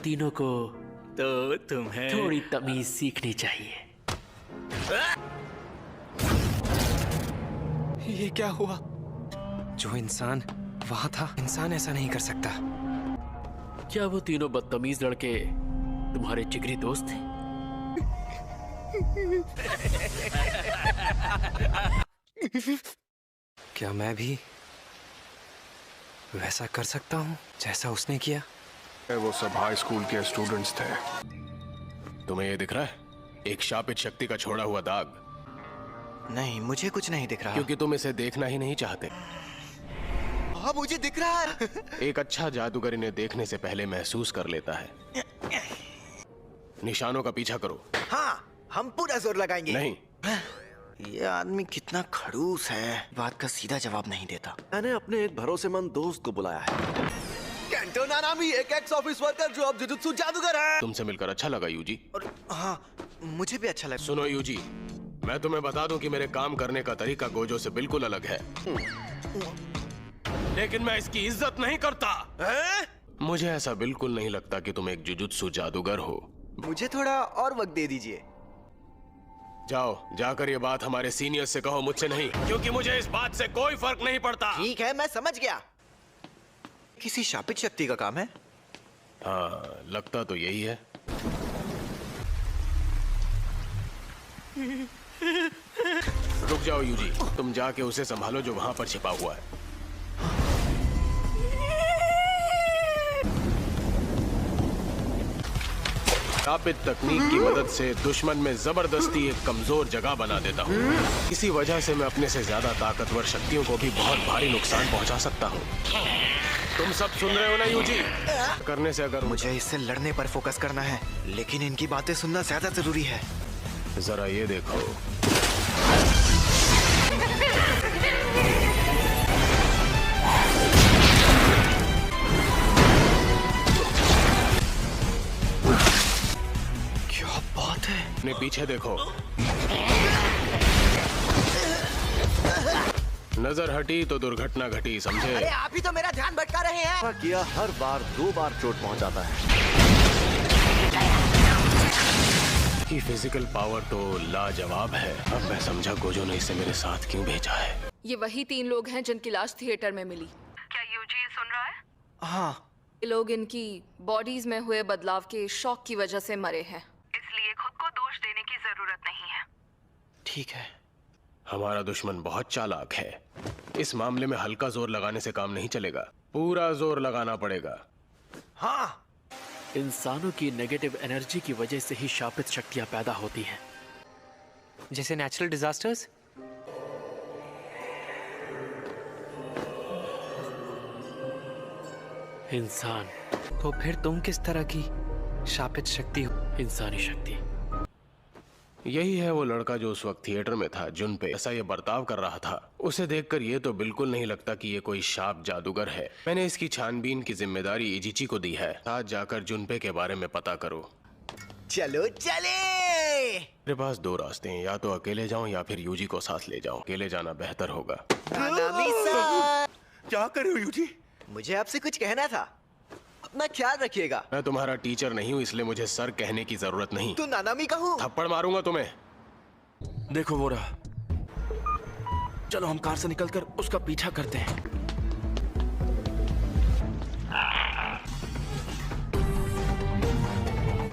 तीनों को तो तुम्हें थोड़ी तमीज सीखनी चाहिए। ये क्या हुआ? जो इंसान वहां था, इंसान ऐसा नहीं कर सकता। क्या वो तीनों बदतमीज लड़के तुम्हारे जिगरी दोस्त थे? क्या मैं भी वैसा कर सकता हूँ जैसा उसने किया? वो सब हाई स्कूल के स्टूडेंट्स थे। तुम्हें ये दिख रहा है? एक शापित शक्ति का छोड़ा हुआ दाग। नहीं, मुझे कुछ नहीं दिख रहा। क्योंकि तुम इसे देखना ही नहीं चाहते। हाँ, मुझे दिख रहा है। एक अच्छा जादूगर इन्हें देखने से पहले महसूस कर लेता है। निशानों का पीछा करो। हाँ, हम पूरा जोर लगाएंगे। नहीं। ये आदमी कितना खड़ूस है, बात का सीधा जवाब नहीं देता। मैंने अपने एक भरोसेमंद दोस्त को बुलाया है, केंटो नानामी, एक एक्स ऑफिस वर्कर जो अब जुजुत्सु जादूगर है। तुमसे मिलकर अच्छा लगा यूजी। और हाँ, मुझे भी अच्छा लगा। सुनो यूजी, मैं तुम्हें बता दूं कि मेरे काम करने का तरीका गोजो से बिल्कुल अलग है, लेकिन मैं इसकी इज्जत नहीं करता। मुझे ऐसा बिल्कुल नहीं लगता कि तुम एक जुजुत्सु जादूगर हो। मुझे थोड़ा और वक्त दे दीजिए। जाओ, जाकर ये बात हमारे सीनियर्स से कहो, मुझसे नहीं, क्योंकि मुझे इस बात से कोई फर्क नहीं पड़ता। ठीक है, मैं समझ गया। किसी शापित शक्ति का काम है। हाँ, लगता तो यही है। रुक जाओ यूजी, तुम जाके उसे संभालो जो वहां पर छिपा हुआ है। शापित तकनीक की मदद से दुश्मन में जबरदस्ती एक कमजोर जगह बना देता हूँ। इसी वजह से मैं अपने से ज्यादा ताकतवर शक्तियों को भी बहुत भारी नुकसान पहुंचा सकता हूँ। तुम सब सुन रहे हो ना यूजी? करने से अगर मुझे इससे लड़ने पर फोकस करना है, लेकिन इनकी बातें सुनना ज्यादा जरूरी है। जरा ये देखो। क्या बात है? अपने पीछे देखो। नजर हटी तो दुर्घटना घटी, समझे? अरे आप ही तो मेरा ध्यान भटका रहे हैं। किया हर बार 2 बार चोट पहुंचाता है। की फिजिकल पावर तो लाजवाब है। अब मैं समझा गोजो ने इसे मेरे साथ क्यों भेजा है। ये वही 3 लोग हैं जिनकी लाश थिएटर में मिली। क्या यूजी सुन रहा है? हाँ, ये लोग इनकी बॉडीज में हुए बदलाव के शॉक की वजह से मरे हैं। इसलिए खुद को दोष देने की जरूरत नहीं है। ठीक है। हमारा दुश्मन बहुत चालाक है। इस मामले में हल्का जोर लगाने से काम नहीं चलेगा, पूरा जोर लगाना पड़ेगा। हाँ, इंसानों की नेगेटिव एनर्जी की वजह से ही शापित शक्तियां पैदा होती हैं। जैसे नेचुरल डिजास्टर्स। इंसान, तो फिर तुम किस तरह की शापित शक्ति हो? इंसानी शक्ति। यही है वो लड़का जो उस वक्त थिएटर में था, जुन पे ऐसा ये बर्ताव कर रहा था। उसे देखकर ये तो बिल्कुल नहीं लगता कि ये कोई शाप जादूगर है। मैंने इसकी छानबीन की जिम्मेदारी इजिची को दी है। साथ जाकर जुनपे के बारे में पता करो। चलो चले। मेरे पास 2 रास्ते हैं, या तो अकेले जाऊं या फिर यूजी को साथ ले जाऊं। अकेले जाना बेहतर होगा। नानामी-सान, क्या कर रहे हो यूजी? मुझे आपसे कुछ कहना था। अपना ख्याल रखिएगा। मैं तुम्हारा टीचर नहीं हूँ, इसलिए मुझे सर कहने की जरूरत नहीं। तो नानामी का हूँ। थप्पड़ मारूंगा तुम्हें। देखो वो रहा। चलो हम कार से निकलकर उसका पीछा करते हैं।